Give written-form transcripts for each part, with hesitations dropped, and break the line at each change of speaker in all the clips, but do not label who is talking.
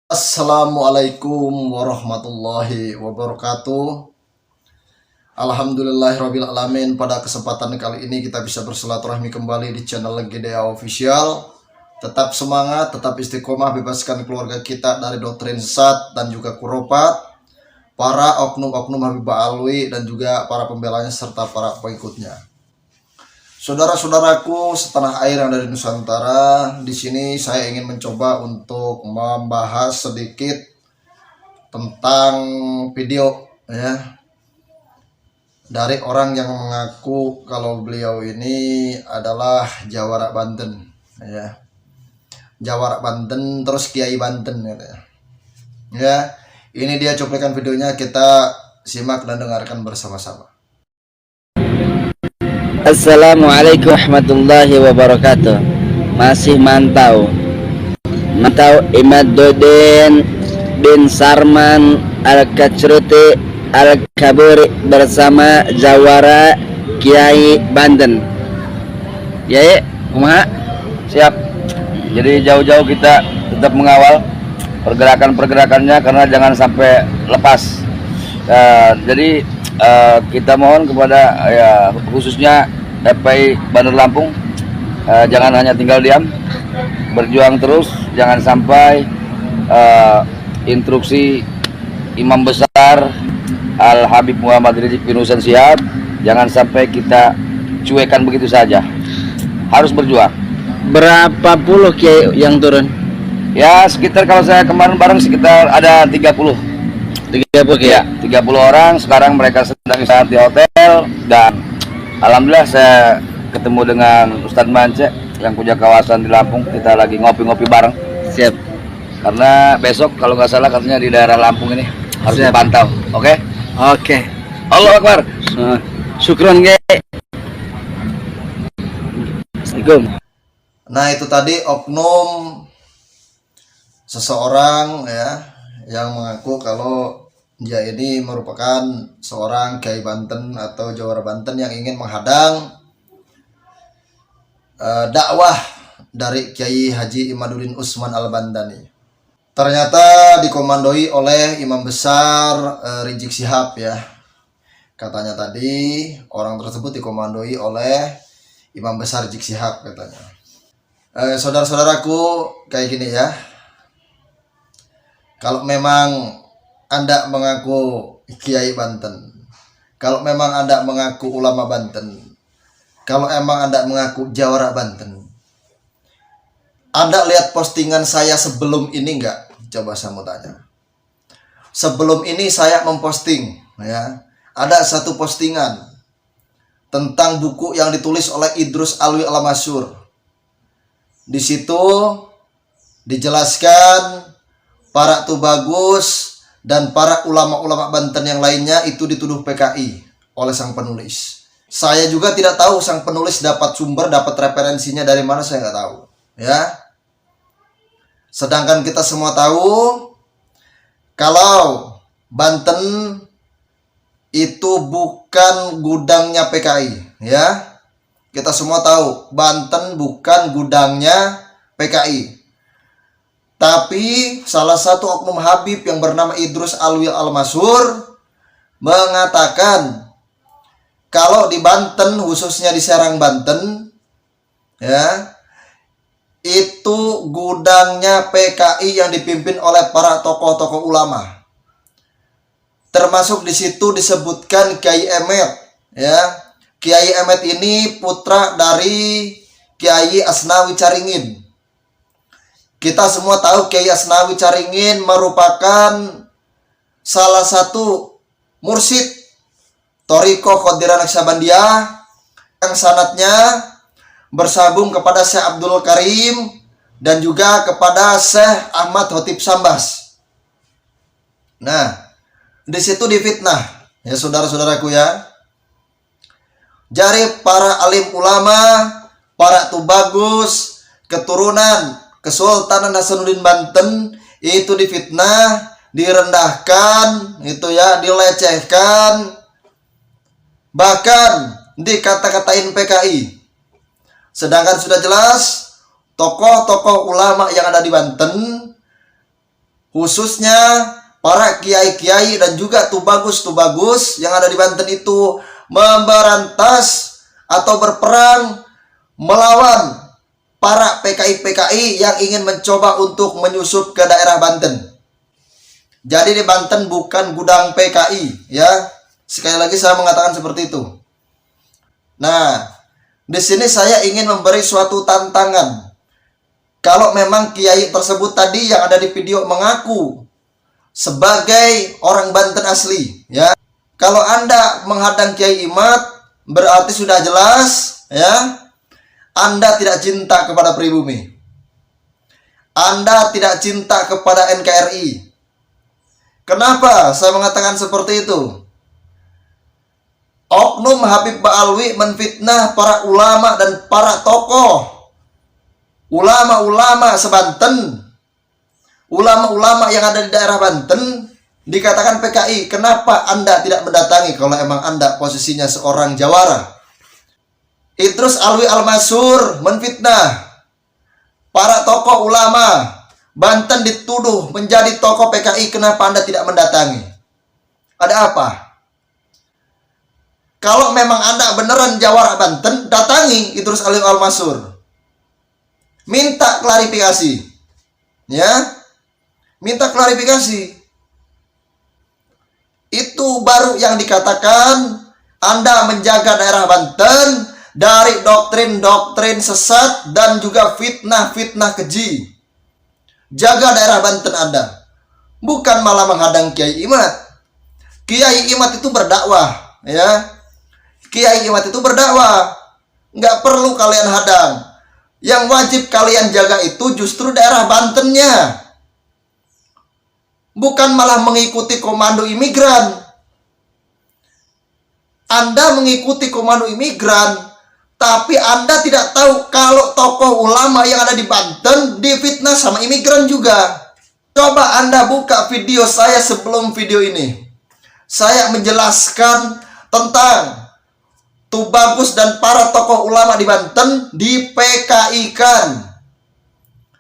Assalamualaikum warahmatullahi wabarakatuh. Alhamdulillahirabbil alamin. Pada kesempatan kali ini kita bisa bersilaturahmi kembali di channel GDA Official. Tetap semangat, tetap istiqomah, bebaskan keluarga kita dari doktrin sesat dan juga kuropat, para oknum-oknum Habib Alwi dan juga para pembelanya serta para pengikutnya. Saudara-saudaraku setanah air yang dari Nusantara, di sini saya ingin mencoba untuk membahas sedikit tentang video ya dari orang yang mengaku kalau beliau ini adalah Jawara Banten ya. Jawara Banten terus Kiai Banten ya. Ya, ini dia cuplikan videonya, kita simak dan dengarkan bersama-sama.
Assalamualaikum warahmatullahi wabarakatuh. Masih mantau Imaduddin bin Sarman Al-Kacruti Al-Kaburi bersama Jawara Kiai Banten. Ya, kumaha? Siap. Jadi jauh-jauh kita tetap mengawal pergerakan-pergerakannya karena jangan sampai lepas. Jadi kita mohon kepada khususnya FPI Bandar Lampung, jangan hanya tinggal diam, berjuang terus, jangan sampai instruksi Imam Besar Al Habib Muhammad Rizik bin Husain Shihab jangan sampai kita cuekan begitu saja, harus berjuang.
Berapa puluh kiai yang turun?
Ya sekitar, kalau saya kemarin bareng sekitar ada 30 ya, 30 orang. Sekarang mereka sedang istirahat di hotel, dan alhamdulillah saya ketemu dengan Ustadz Mance yang punya kawasan di Lampung. Kita lagi ngopi-ngopi bareng.
Siap.
Karena besok kalau nggak salah katanya di daerah Lampung ini harus
Siap.
dipantau. Oke?
Oke.
Allahu Akbar.
Syukron ge. Assalamualaikum.
Nah, itu tadi oknum seseorang ya yang mengaku kalau dia ini merupakan seorang Kiai Banten atau Jawara Banten yang ingin menghadang dakwah dari Kiai Haji Imaduddin Usman Al-Bandani. Ternyata dikomandoi oleh Imam Besar Rizik Shihab ya. Katanya tadi orang tersebut dikomandoi oleh Imam Besar Rizik Shihab katanya. Saudara-saudaraku, kayak gini ya. Kalau memang Anda mengaku Kiai Banten, kalau memang Anda mengaku ulama Banten, kalau emang Anda mengaku Jawara Banten, Anda lihat postingan saya sebelum ini enggak? Coba saya mau tanya. Sebelum ini saya memposting ya, ada satu postingan tentang buku yang ditulis oleh Idrus Alwi Al-Masyhur. Di situ dijelaskan para Tubagus dan para ulama-ulama Banten yang lainnya itu dituduh PKI oleh sang penulis. Saya juga tidak tahu sang penulis dapat sumber, dapat referensinya dari mana, saya nggak tahu. Ya. Sedangkan kita semua tahu kalau Banten itu bukan gudangnya PKI. Ya. Kita semua tahu Banten bukan gudangnya PKI. Tapi salah satu oknum Habib yang bernama Idrus Alwi Al-Masyhur mengatakan kalau di Banten, khususnya di Serang Banten ya, itu gudangnya PKI yang dipimpin oleh para tokoh-tokoh ulama. Termasuk di situ disebutkan Kiai Emet ya. Kiai Emet ini putra dari Kiai Asnawi Caringin. Kita semua tahu Kiai Asnawi Caringin merupakan salah satu mursyid Thariqah Qadiriyah Naqsabandiyah yang sanadnya bersambung kepada Syekh Abdul Karim dan juga kepada Syekh Ahmad Khotib Sambas. Nah, di situ difitnah ya saudara-saudaraku ya. Jari para alim ulama, para tubagus, keturunan Kesultanan Hasanuddin Banten itu difitnah, direndahkan, itu ya, dilecehkan, bahkan dikata-katain PKI. Sedangkan sudah jelas tokoh-tokoh ulama yang ada di Banten khususnya para kiai-kiai dan juga tubagus-tubagus yang ada di Banten itu memberantas atau berperang melawan para PKI-PKI yang ingin mencoba untuk menyusup ke daerah Banten. Jadi di Banten bukan gudang PKI, ya. Sekali lagi saya mengatakan seperti itu. Nah, di sini saya ingin memberi suatu tantangan. Kalau memang kiai tersebut tadi yang ada di video mengaku sebagai orang Banten asli, ya. Kalau Anda menghadang Kiai Imad, berarti sudah jelas, ya, Anda tidak cinta kepada pribumi. Anda tidak cinta kepada NKRI. Kenapa saya mengatakan seperti itu? Oknum Habib Ba'alwi menfitnah para ulama dan para tokoh. Ulama-ulama sebanten, ulama-ulama yang ada di daerah Banten dikatakan PKI. Kenapa Anda tidak mendatangi kalau emang Anda posisinya seorang jawara? Idrus Alwi Al-Mansur menfitnah para tokoh ulama Banten, dituduh menjadi tokoh PKI. Kenapa Anda tidak mendatangi? Ada apa? Kalau memang Anda beneran jawara Banten, datangi Idrus Alwi Al-Mansur. Minta klarifikasi. Ya. Minta klarifikasi. Itu baru yang dikatakan Anda menjaga daerah Banten dari doktrin-doktrin sesat dan juga fitnah-fitnah keji. Jaga daerah Banten Anda. Bukan malah menghadang Kiai Imad. Kiai Imad itu berdakwah, ya. Kiai Imad itu berdakwah. Nggak perlu kalian hadang. Yang wajib kalian jaga itu justru daerah Bantennya. Bukan malah mengikuti komando imigran. Anda mengikuti komando imigran, tapi Anda tidak tahu kalau tokoh ulama yang ada di Banten difitnah sama imigran juga. Coba Anda buka video saya sebelum video ini. Saya menjelaskan tentang Tubagus dan para tokoh ulama di Banten di PKI-kan.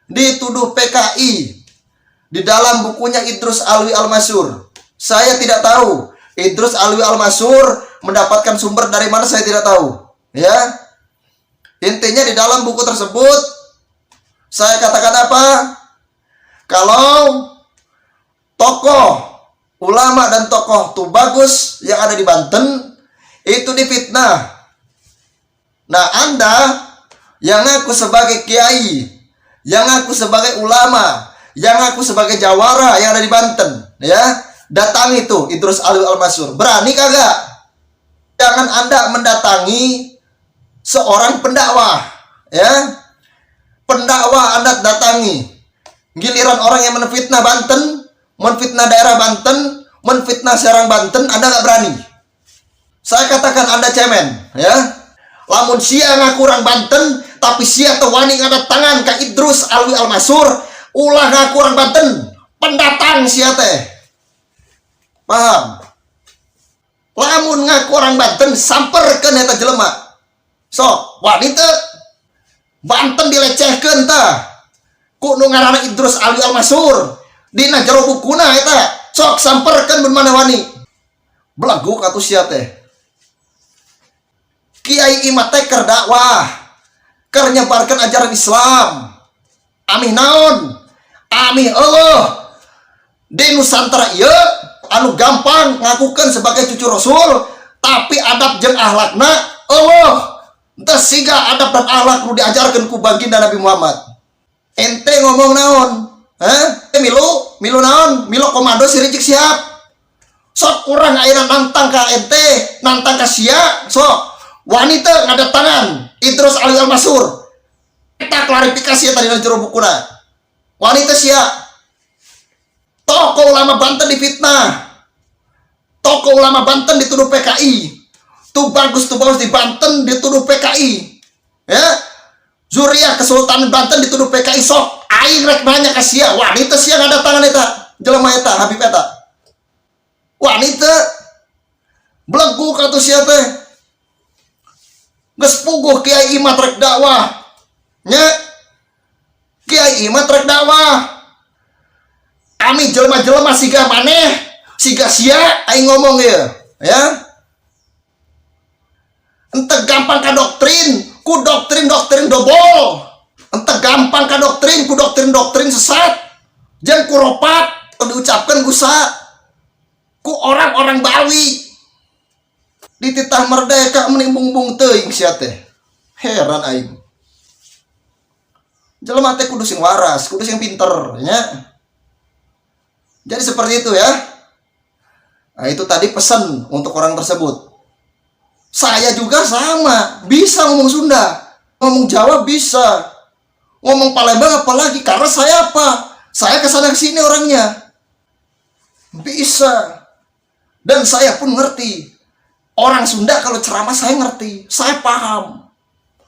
Dituduh PKI. Di dalam bukunya Idrus Alwi Al-Mansur. Saya tidak tahu Idrus Alwi Al-Mansur mendapatkan sumber dari mana, saya tidak tahu. Ya. Intinya di dalam buku tersebut saya katakan apa? Kalau tokoh ulama dan tokoh Tubagus yang ada di Banten itu difitnah. Nah, Anda yang ngaku sebagai kiai, yang ngaku sebagai ulama, yang ngaku sebagai jawara yang ada di Banten, ya, datangi tuh Idrus Alwi Al-Mansur. Berani kagak? Jangan Anda mendatangi seorang pendakwah, ya. Pendakwah Anda datangi. Giliran orang yang menfitnah Banten, menfitnah daerah Banten, menfitnah Serang Banten, Anda nggak berani. Saya katakan Anda cemen, ya. Lamun sia ngaku orang Banten, tapi sia tewani ngada tangan ke Idrus Alwi Al-Mansur, ulah ngaku orang Banten, pendatang sia teh. Paham? Lamun ngaku orang Banten, samperkeun eta jelema. So, wanita Banten dilecehkeun tah. Ku nu ngaranna Idrus Alwi Al-Mansur, dina jero bukuna eta, sok samperkeun mun mana wani. Belagu atuh sia teh. Kiai Imad teh keur dakwah, keur nyebarkeun ajaran Islam. Amih naon? Amih Allah. Di Nusantara ieu anu gampang ngakukeun sebagai cucu Rasul, tapi adab jeung akhlakna Allah. Teu siga adab dan akhlak nu diajarkeun ku baginda Nabi Muhammad. Ente ngomong naon? Milu naon? Milu komando si Rizik Syihab. Sok urang ayeuna nantang ka ente, nantang ka sia, sok. Wanita ngada tangan Idrus Alwi Al-Mansur. Kita klarifikasi tadi di jero bukuna. Wanita sia. Tokoh ulama Banten difitnah. Tokoh ulama Banten dituduh PKI. Tubagus di Banten dituduh PKI. Ya. Zuriyah Kesultanan Banten dituduh PKI. Sok aing rek banyak ka sia. Wanita sia ngada tangan eta. Jelema eta, Habib eta. Wanita belegu ka tu sia teh. Geus puguh Kiai Imad rek dakwah. Nya. Kiai Imad rek dakwah. kami jelema-jelema siga maneh, siga sia aing ngomong ya. Ente gampang ka doktrin, ku doktrin dobol. Ente gampang ka doktrin, ku doktrin sesat. Jeung kuropat diucapkan gusa ku orang-orang Bali. Di titah merdeka menimbung-bung teuing sia teh. Heran aing. Jelema teh kudu sing waras, kudu sing pinter nya. Jadi seperti itu ya. Nah, itu tadi pesan untuk orang tersebut. Saya juga sama, bisa ngomong Sunda, ngomong Jawa bisa, ngomong Palembang apalagi, karena saya apa? Saya kesana kesini orangnya, bisa. Dan saya pun ngerti. Orang Sunda kalau ceramah saya ngerti, saya paham.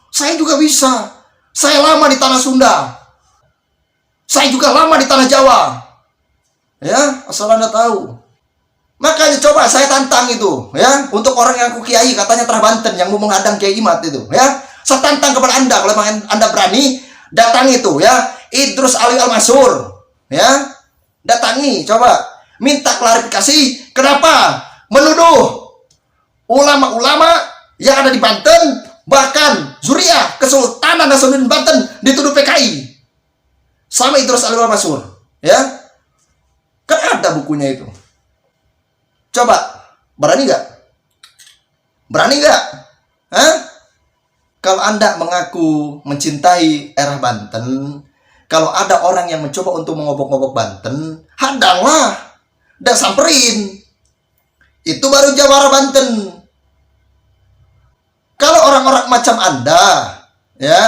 Saya juga bisa. Saya lama di tanah Sunda. Saya juga lama di tanah Jawa. Ya, asal Anda tahu. Makanya coba saya tantang itu, ya, untuk orang yang aku kiai katanya terah Banten yang mau menghadang Kiai Imat itu, ya. Saya tantang kepada Anda kalau memang Anda berani, datangi itu, ya. Idrus Alwi Al-Mansur, ya. Datangi, coba minta klarifikasi kenapa menuduh ulama-ulama yang ada di Banten, bahkan Zuriyah Kesultanan Nasaruddin Banten dituduh PKI sama Idrus Alwi Al-Mansur, ya. Kan ada bukunya itu. Coba, berani nggak? Berani nggak? Hah? Kalau Anda mengaku mencintai daerah Banten, kalau ada orang yang mencoba untuk mengobok-ngobok Banten, hadanglah dan samperin. Itu baru jawara Banten. Kalau orang-orang macam Anda, ya,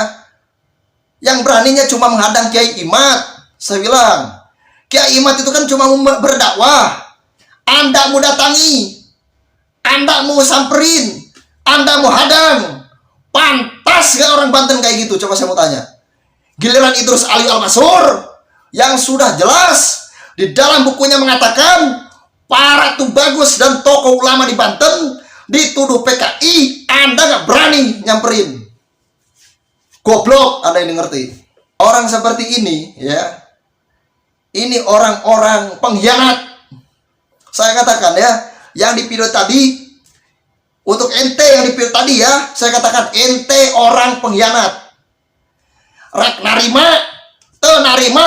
yang beraninya cuma menghadang Kiai Imat, saya bilang, Kiai Imat itu kan cuma berdakwah. Anda mau datangi, Anda mau samperin, Anda mau hadang. Pantas gak orang Banten kayak gitu? Coba saya mau tanya. Giliran Idrus Alwi Al-Mansur yang sudah jelas di dalam bukunya mengatakan para Tubagus dan tokoh ulama di Banten dituduh PKI, Anda gak berani nyamperin. Goblok, Anda ini ngerti. Orang seperti ini, ya, ini orang-orang pengkhianat. Saya katakan ya, yang di video tadi, untuk ente yang di video tadi ya, saya katakan ente orang pengkhianat. Rek narima, te narima,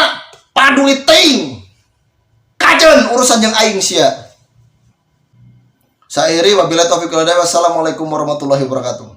paduli ting. Kajen urusan yang aing sia. Saya iri wabillahi taufiq wal hidayah. Wassalamualaikum warahmatullahi wabarakatuh.